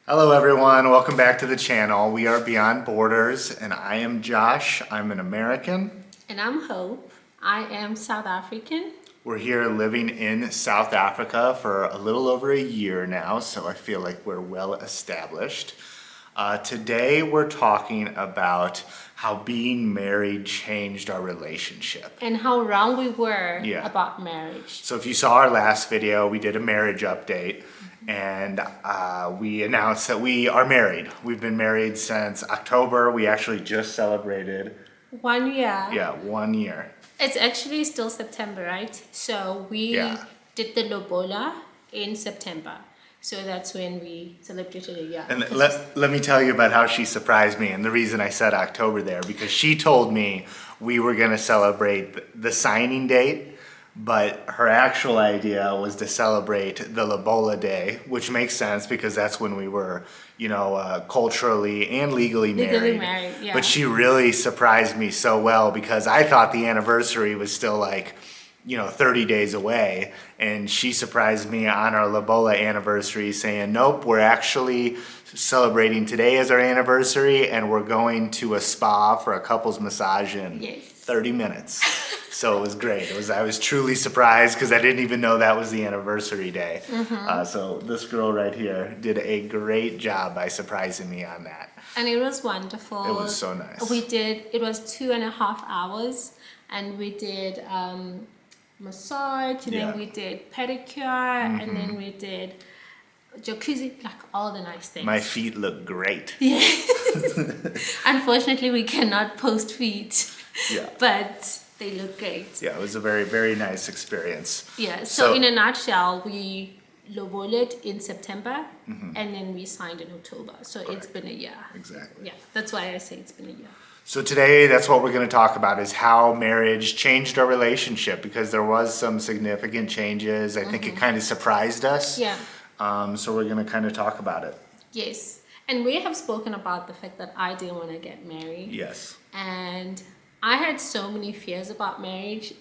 Hello everyone, welcome back to the channel. We are Beyond Borders and I am Josh. I'm an American. And I'm Hope. I am South African. We're here living in South Africa for a little over a year now, so I feel like we're well established. Today we're talking about how being married changed our relationship. And how wrong we were Yeah. about marriage. So if you saw our last video, we did a marriage update and we announced that we are married. We've been married since October. We actually just celebrated 1 year. 1 year. It's actually still September, right? So we did the lobola in September. So that's when we celebrated a year. And let me tell you about how she surprised me, and the reason I said October there, because she told me we were going to celebrate the signing date, but her actual idea was to celebrate the lobola day, which makes sense because that's when we were, culturally and legally married. Legally married, yeah. But she really surprised me so well because I thought the anniversary was still 30 days away, and she surprised me on our lobola anniversary saying, nope, we're actually celebrating today as our anniversary and we're going to a spa for a couples massage in 30 minutes. So it was great. I was truly surprised because I didn't even know that was the anniversary day. So this girl right here did a great job by surprising me on that. And it was wonderful. It was so nice. It was 2.5 hours, and we did massage, and then we did pedicure, and then we did jacuzzi, like all the nice things. My feet look great. Yes. Unfortunately, we cannot post feet. Yeah. But they look great. Yeah, it was a very, very nice experience. Yeah, so in a nutshell, we loboled in September, and then we signed in October. So It's been a year. Exactly. Yeah, that's why I say it's been a year. So today, that's what we're going to talk about, is how marriage changed our relationship, because there was some significant changes. I think it kind of surprised us. Yeah. So we're going to kind of talk about it. Yes. And we have spoken about the fact that I didn't want to get married. Yes. And I had so many fears about marriage.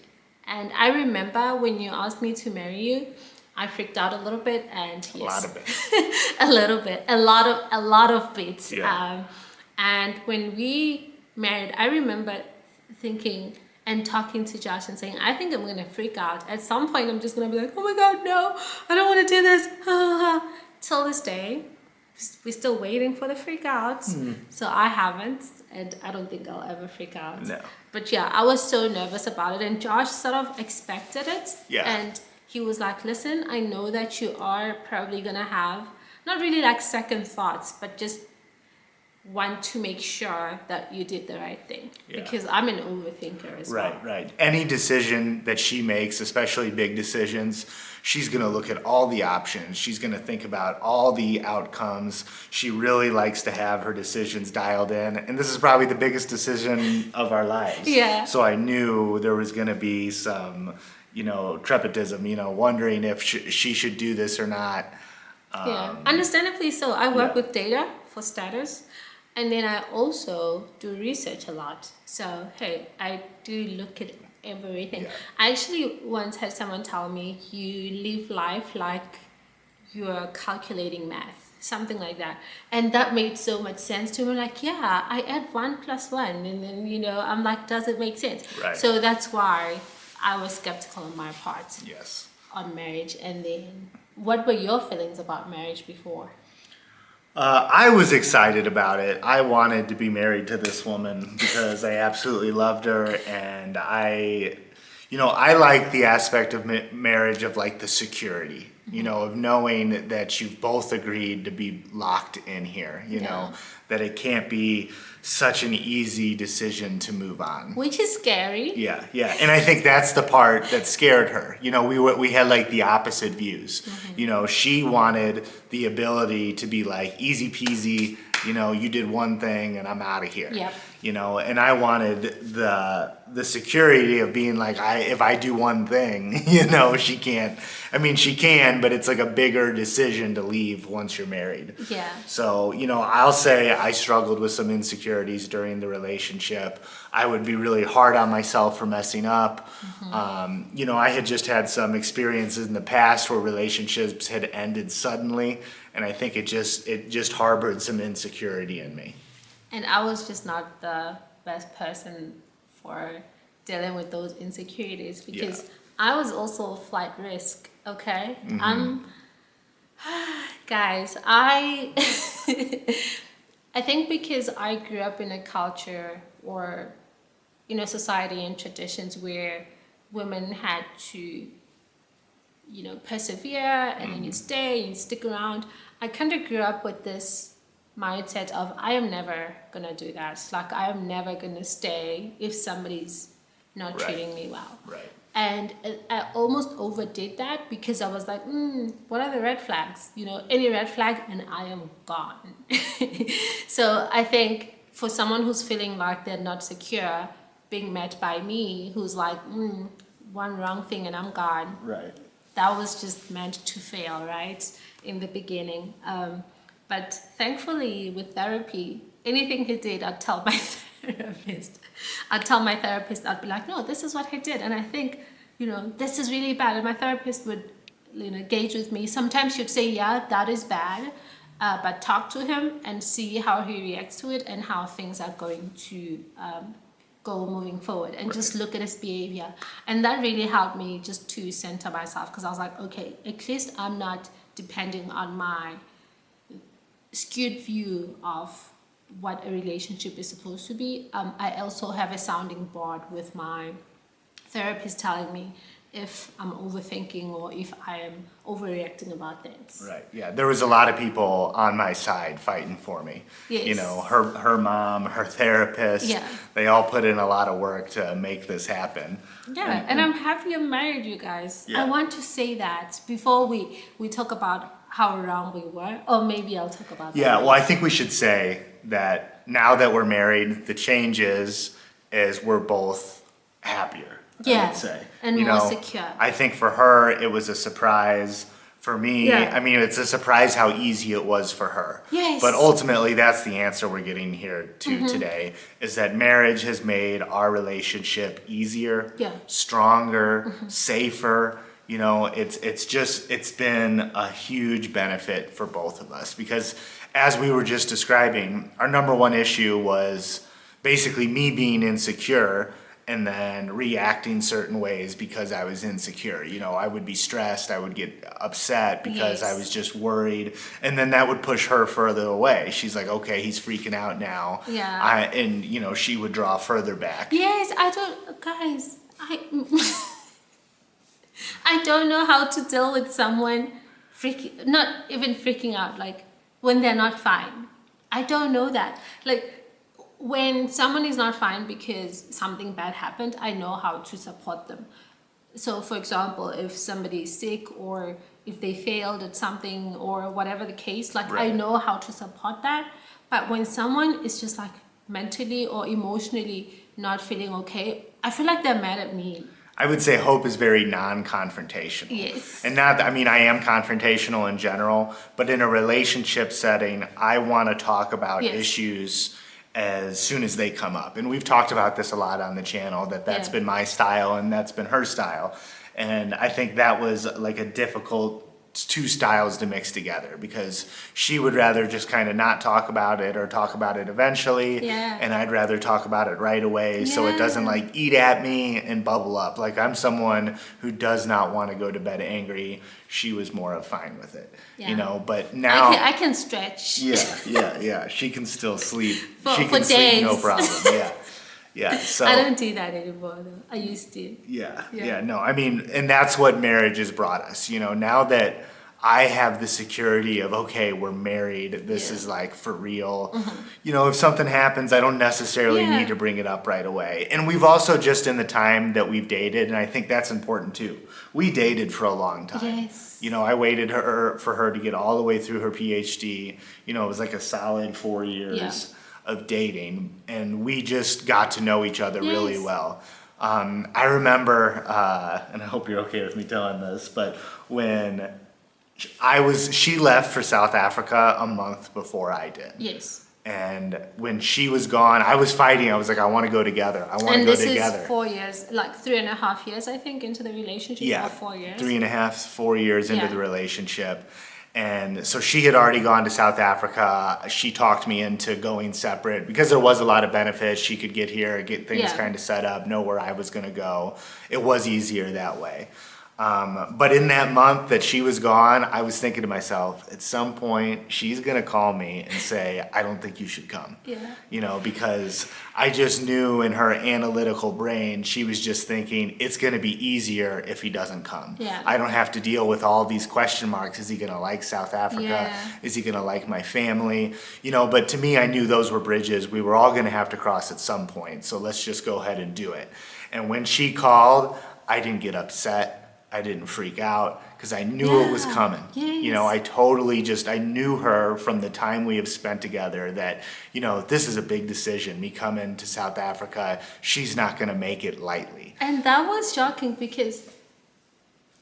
And I remember when you asked me to marry you, I freaked out a little bit. And yes, A lot of it. a little bit. A lot of bits. Yeah. And when we married, I remember thinking and talking to Josh and saying, I think I'm going to freak out. At some point, I'm just going to be like, oh my God, no, I don't want to do this. Till this day, we're still waiting for the freak out. So I haven't, and I don't think I'll ever freak out. No. But yeah, I was so nervous about it, and Josh sort of expected it. Yeah. And he was like, listen, I know that you are probably going to have, not really like second thoughts, but just want to make sure that you did the right thing. Yeah. Because I'm an overthinker as well. Right. Any decision that she makes, especially big decisions, she's going to look at all the options. She's going to think about all the outcomes. She really likes to have her decisions dialed in. And this is probably the biggest decision of our lives. Yeah. So I knew there was going to be some, trepitism, wondering if she should do this or not. Yeah, understandably so. I work with data for status. And then I also do research a lot. So, hey, I do look at everything. Yeah. I actually once had someone tell me, you live life like you're calculating math, something like that. And that made so much sense to me. Like, yeah, I add 1 + 1. And then, I'm like, does it make sense? Right. So that's why I was skeptical on my part Yes. on marriage. And then what were your feelings about marriage before? I was excited about it. I wanted to be married to this woman because I absolutely loved her, and I like the aspect of marriage of like the security, of knowing that you've both agreed to be locked in here, that it can't be such an easy decision to move on. Which is scary. Yeah. And I think that's the part that scared her. We had like the opposite views. She wanted the ability to be like easy peasy, you did one thing and I'm out of here. Yep. And I wanted the security of being like, if I do one thing, she can't. I mean, she can, but it's like a bigger decision to leave once you're married. Yeah. So, I'll say I struggled with some insecurities during the relationship. I would be really hard on myself for messing up. I had just had some experiences in the past where relationships had ended suddenly, and I think it just harbored some insecurity in me. And I was just not the best person for dealing with those insecurities because I was also flight risk, okay? Guys, I I think because I grew up in a culture or in a society and traditions where women had to, persevere and then you stay, you stick around. I kind of grew up with this mindset of I am never gonna do that. Like I am never gonna stay if somebody's not treating me well. Right. And I almost overdid that because I was like, what are the red flags? Any red flag and I am gone. So I think for someone who's feeling like they're not secure, being met by me, who's like, one wrong thing and I'm gone. Right. That was just meant to fail, right? In the beginning. But thankfully with therapy, anything he did, I'd tell my therapist. I'd be like, no, this is what he did. And I think, this is really bad. And my therapist would, gauge with me. Sometimes she'd say, yeah, that is bad. But talk to him and see how he reacts to it and how things are going to go moving forward and just look at his behavior. And that really helped me just to center myself because I was like, okay, at least I'm not depending on my skewed view of what a relationship is supposed to be. I also have a sounding board with my therapist telling me if I'm overthinking or if I am overreacting about things. Right. Yeah. There was a lot of people on my side fighting for me. Yes. Her mom, her therapist. Yeah. They all put in a lot of work to make this happen. Yeah. And I'm happy I'm married, you guys. Yeah. I want to say that before we talk about how wrong we were, or maybe I'll talk about that. Yeah. Well, I think we should say that now that we're married, the change is we're both happier. Yeah, I would say. and more secure. I think for her, it was a surprise. For me, Yeah. I mean, it's a surprise how easy it was for her. Yes. But ultimately, that's the answer we're getting here to today, is that marriage has made our relationship easier, stronger, safer. It's been a huge benefit for both of us because as we were just describing, our number one issue was basically me being insecure and then reacting certain ways because I was insecure. I would be stressed, I would get upset because I was just worried, and then that would push her further away. She's like, okay, he's freaking out now. Yeah. She would draw further back. Yes, I don't know how to deal with someone not even freaking out, like when they're not fine. I don't know that. Like, when someone is not fine because something bad happened, I know how to support them. So, for example, if somebody is sick or if they failed at something or whatever the case, I know how to support that. But when someone is just like mentally or emotionally not feeling okay, I feel like they're mad at me. I would say Hope is very non-confrontational. Yes. And I am confrontational in general, but in a relationship setting, I want to talk about issues as soon as they come up. And we've talked about this a lot on the channel, that's been my style and that's been her style. And I think that was like a difficult two styles to mix together because she would rather just kind of not talk about it or talk about it eventually. Yeah. And I'd rather talk about it right away so it doesn't like eat at me and bubble up. Like I'm someone who does not want to go to bed angry. She was more of fine with it, but now I can stretch. Yeah. She can still sleep. She For can sleep days. no problem. Yeah. So I don't do that anymore though. I used to. Yeah. No, I mean, and that's what marriage has brought us. Now that I have the security of, okay, we're married. This is like for real. If something happens, I don't necessarily need to bring it up right away. And we've also just in the time that we've dated, and I think that's important too. We dated for a long time. Yes. I waited for her to get all the way through her PhD. It was like a solid 4 years of dating, and we just got to know each other really well. I remember, and I hope you're okay with me telling this, but when she left for South Africa a month before I did. Yes. And when she was gone, I was fighting. I was like, I want to go together. I want to go together. And this is 4 years, like 3.5 years, I think, into the relationship. Yeah. Or 4 years. 3.5, 4 years into the relationship. And so she had already gone to South Africa. She talked me into going separate because there was a lot of benefits. She could get here, get things Yeah. kind of set up, know where I was going to go. It was easier that way. But in that month that she was gone, I was thinking to myself, at some point, she's going to call me and say, I don't think you should come. Yeah. You know, because I just knew in her analytical brain, she was just thinking, it's going to be easier if he doesn't come. Yeah. I don't have to deal with all these question marks. Is he going to like South Africa? Yeah. Is he going to like my family? You know, but to me, I knew those were bridges we were all going to have to cross at some point. So let's just go ahead and do it. And when she called, I didn't get upset. I didn't freak out because I knew it was Yeah. coming. You know, I knew her from the time we have spent together that, you know, this is a big decision. Me coming to South Africa, she's not going to make it lightly. And that was shocking because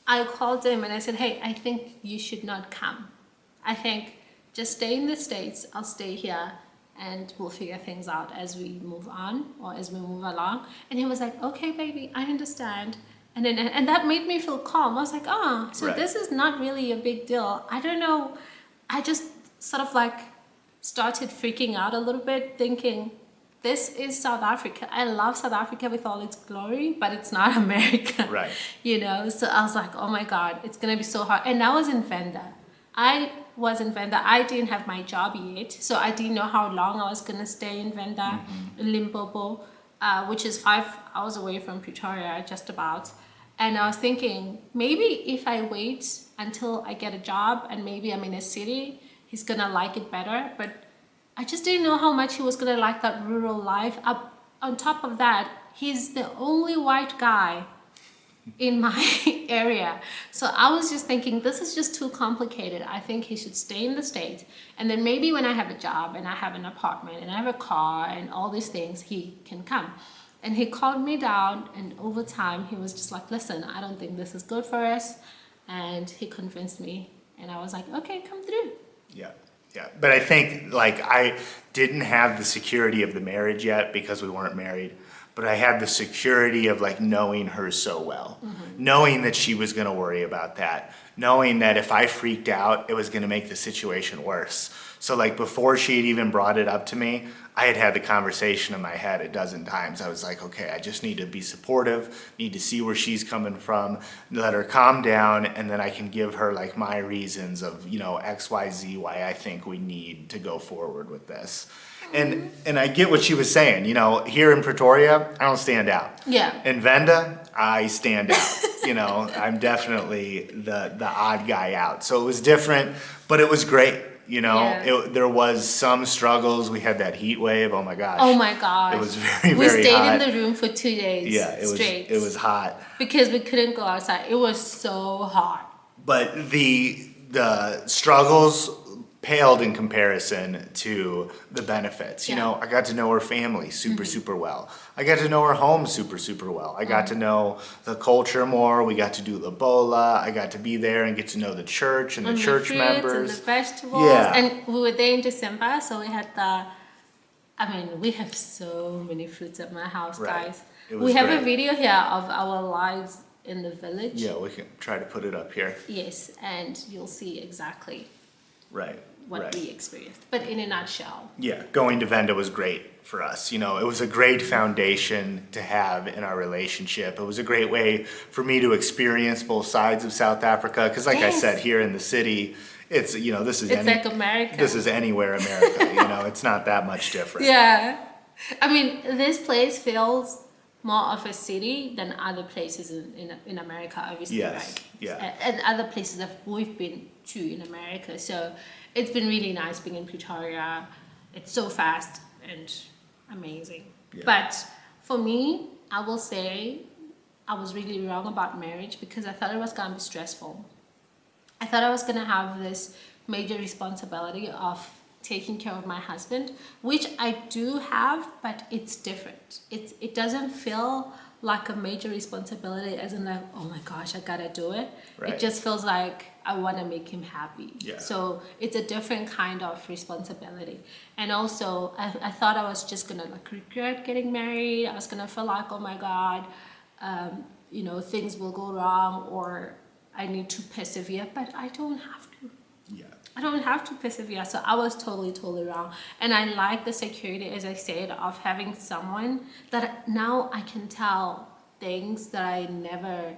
I called him and I said, hey, I think you should not come. I think just stay in the States, I'll stay here, and we'll figure things out as we move on or as we move along. And he was like, okay, baby, I understand. And that made me feel calm. I was like, oh, so Right. this is not really a big deal. I don't know. I just sort of like started freaking out a little bit, thinking, this is South Africa. I love South Africa with all its glory, but it's not America. Right. You know, so I was like, oh my God, it's going to be so hard. And I was in Venda. I didn't have my job yet, so I didn't know how long I was going to stay in Venda, in Limpopo, which is 5 hours away from Pretoria, just about. And I was thinking, maybe if I wait until I get a job and maybe I'm in a city, he's going to like it better. But I just didn't know how much he was going to like that rural life. On top of that, he's the only white guy in my area. So I was just thinking, this is just too complicated. I think he should stay in the States. And then maybe when I have a job and I have an apartment and I have a car and all these things, he can come. And he called me down, and over time, he was just like, listen, I don't think this is good for us. And he convinced me. And I was like, okay, come through. Yeah. Yeah. But I think like I didn't have the security of the marriage yet because we weren't married. But I had the security of like knowing her so well, knowing that she was going to worry about that, knowing that if I freaked out, it was going to make the situation worse. So like before she had even brought it up to me, I had had the conversation in my head a dozen times. I was like, okay, I just need to be supportive, need to see where she's coming from, let her calm down, and then I can give her like my reasons of, you know, X, Y, Z, why I think we need to go forward with this. And I get what she was saying, you know, here in Pretoria, I don't stand out. Yeah. In Venda, I stand out. You know, I'm definitely the odd guy out. So it was different, but it was great. You know, Yeah. there was some struggles. We had that heat wave. Oh my gosh. Oh my gosh. It was very, we very stayed hot. in the room for 2 days Yeah, straight. it was hot. Because we couldn't go outside. It was so hot. But the struggles paled in comparison to the benefits. You Yeah. know, I got to know her family super well. I got to know her home super well. I got to know the culture more. We got to do Lobola. I got to be there and get to know the church and the church fruits members. and the vegetables. Yeah. And we were there in December, so we had we have so many fruits at my house, Right. guys. It was We have great. a video here of our lives in the village. Yeah, we can try to put it up here. Yes, and you'll see exactly Right. what right. we experienced. But in a nutshell. Yeah, going to Venda was great for us. You know, it was a great foundation to have in our relationship. It was a great way for me to experience both sides of South Africa. Because, like I Yes. said, here in the city, it's, you know, this is It's like America. This is anywhere America. You know, it's not that much different. Yeah. I mean, this place feels more of a city than other places in America, obviously, Yes, right? yeah. And other places that we've been to in America. So it's been really nice being in Pretoria. It's so fast and amazing. Yeah. But for me, I will say I was really wrong about marriage because I thought it was going to be stressful. I thought I was going to have this major responsibility of taking care of my husband, which I do have, but it's different. It doesn't feel like a major responsibility as in like, oh my gosh, I gotta do it. Right. It just feels like I want to make him happy. Yeah. So it's a different kind of responsibility. And also I thought I was just gonna like regret getting married. I was gonna feel like, oh my God, you know, things will go wrong or I need to persevere, but I don't have to. Yeah. I don't have to persevere. So I was totally wrong. And I like the security, as I said, of having someone that now I can tell things that I never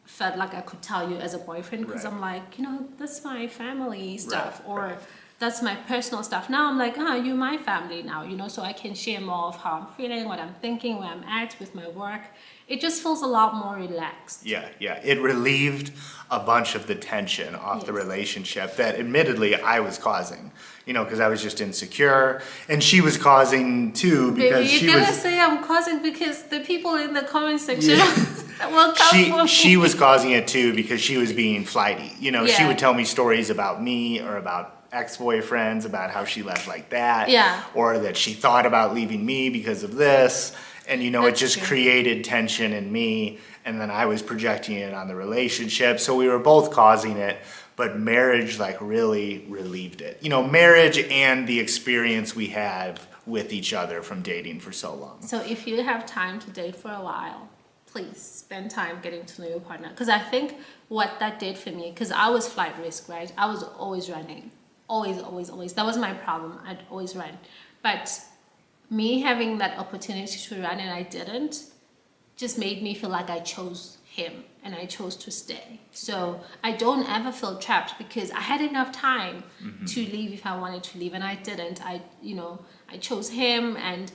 felt like I could tell you as a boyfriend, because Right. I'm like, you know, that's my family stuff, Right, or right. that's my personal stuff. Now I'm like, you're my family now, you know, so I can share more of how I'm feeling, what I'm thinking, where I'm at with my work. It just feels a lot more relaxed. Yeah, yeah. It relieved a bunch of the tension off the Yes. relationship that admittedly I was causing, you know, because I was just insecure and she was causing too Baby, because you're she gonna was say I'm causing because the people in the comment section Yeah. will come for me. she was causing it too because she was being flighty. You know, she Yeah. would tell me stories about me or about ex-boyfriends, about how she left like that. Yeah. Or that she thought about leaving me because of this. And you know, That's it just true. created tension in me, and then I was projecting it on the relationship. So we were both causing it, but marriage like really relieved it. You know, marriage and the experience we had with each other from dating for so long. So if you have time to date for a while, please spend time getting to know your partner. Because I think what that did for me, because I was flight risk, right? I was always running. Always. That was my problem. I'd always run. But me having that opportunity to run and I didn't, just made me feel like I chose him and I chose to stay. So I don't ever feel trapped because I had enough time to leave if I wanted to leave, and I didn't. I chose him, and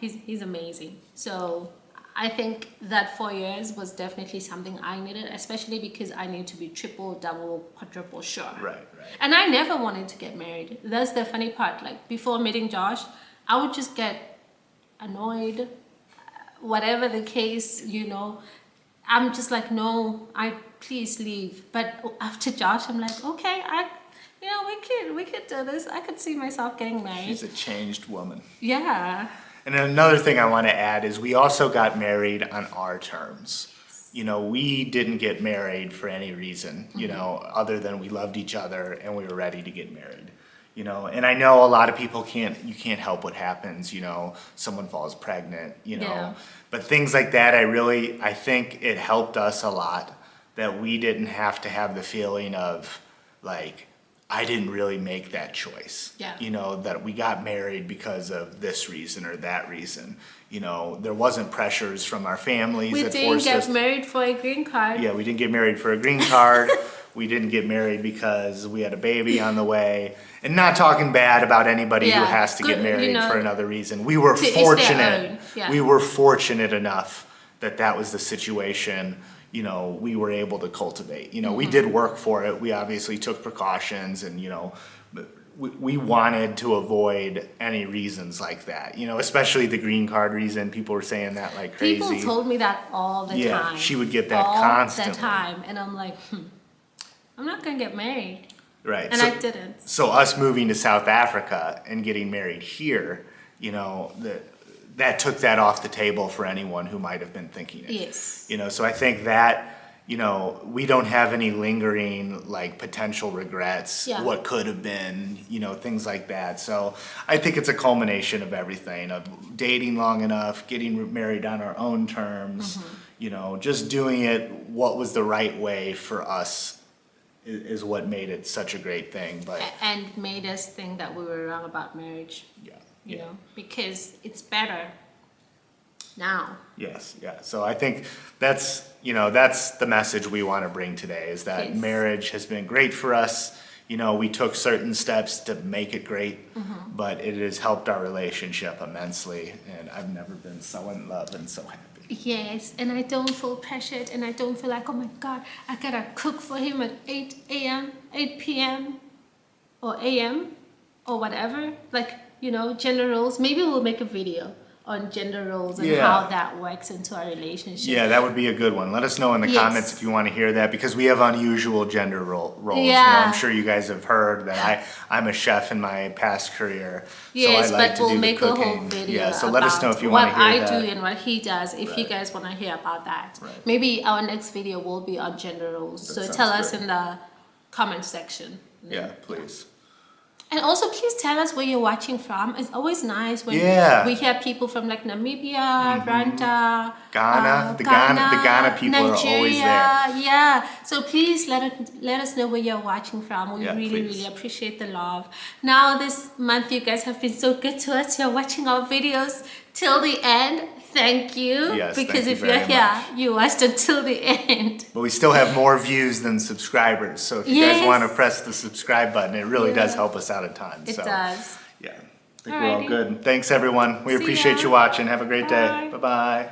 he's amazing. So I think that 4 years was definitely something I needed, especially because I need to be triple, double, quadruple sure. Right. And I never wanted to get married. That's the funny part. Like before meeting Josh, I would just get annoyed, whatever the case, you know. I'm just like, no, please leave. But after Josh, I'm like, okay, we could do this. I could see myself getting married. She's a changed woman. Yeah. And another thing I want to add is we also got married on our terms. You know, we didn't get married for any reason, you know, other than we loved each other and we were ready to get married. You know, and I know a lot of people you can't help what happens, you know, someone falls pregnant, you know. Yeah. But things like that, I think it helped us a lot that we didn't have to have the feeling of like, I didn't really make that choice. Yeah. You know, that we got married because of this reason or that reason. You know, there wasn't pressures from our families We that didn't forced us. get married for a green card. Yeah, we didn't get married for a green card. We didn't get married because we had a baby on the way. And not talking bad about anybody who Yeah, has to get good, married you know, for another reason. We were to each their fortunate. own, yeah. We were fortunate enough that was the situation, you know, we were able to cultivate. You know, we did work for it. We obviously took precautions and, you know, we wanted to avoid any reasons like that, you know, especially the green card reason. People were saying that like crazy. People told me that all the Yeah, time. she would get that all constantly. the time. And I'm like, I'm not going to get married. Right. And I didn't. So us moving to South Africa and getting married here, you know, that took that off the table for anyone who might have been thinking it. Yes. You know, so I think that, you know, we don't have any lingering like potential regrets, Yeah. what could have been, you know, things like that. So I think it's a culmination of everything, of dating long enough, getting married on our own terms, you know, just doing it what was the right way for us is what made it such a great thing. But And made us think that we were wrong about marriage, yeah, you yeah. know, because it's better now. Yes, yeah. So I think that's the message we want to bring today is that Yes. marriage has been great for us. You know, we took certain steps to make it great, but it has helped our relationship immensely. And I've never been so in love and so happy. Yes, and I don't feel pressured, and I don't feel like, oh my God, I gotta cook for him at 8 a.m., 8 p.m., or a.m., or whatever. Like, you know, gender roles. Maybe we'll make a video on gender roles and Yeah. how that works into our relationship. Yeah, that would be a good one. Let us know in the Yes. comments if you want to hear that, because we have unusual gender roles. You know, Yeah. I'm sure you guys have heard that I'm a chef in my past career. Yes, so I like but to we'll do the make a whole cooking. video. Yeah, so let us know about if you want to hear what that. I do and what he does. If you Right. guys want to hear about that, Right. maybe our next video will be on gender roles. That So sounds tell us great. in the comment section. Yeah, please. And also please tell us where you're watching from. It's always nice when Yeah. we hear people from like Namibia, Rwanda, Ghana, the Ghana people Nigeria, are always there. Yeah. So please let us know where you're watching from. We Yeah, really, please. really appreciate the love. Now this month you guys have been so good to us. You're watching our videos till the end. Thank you. Yes, because thank you if you're very here, much. you watched until the end. But we still have more views than subscribers. So if you guys want to press the subscribe button, it really does help us out a ton. It so, does. Yeah. I think we're all Alrighty. good. Thanks, everyone. We See appreciate ya. you watching. Have a great day. Bye. Bye-bye.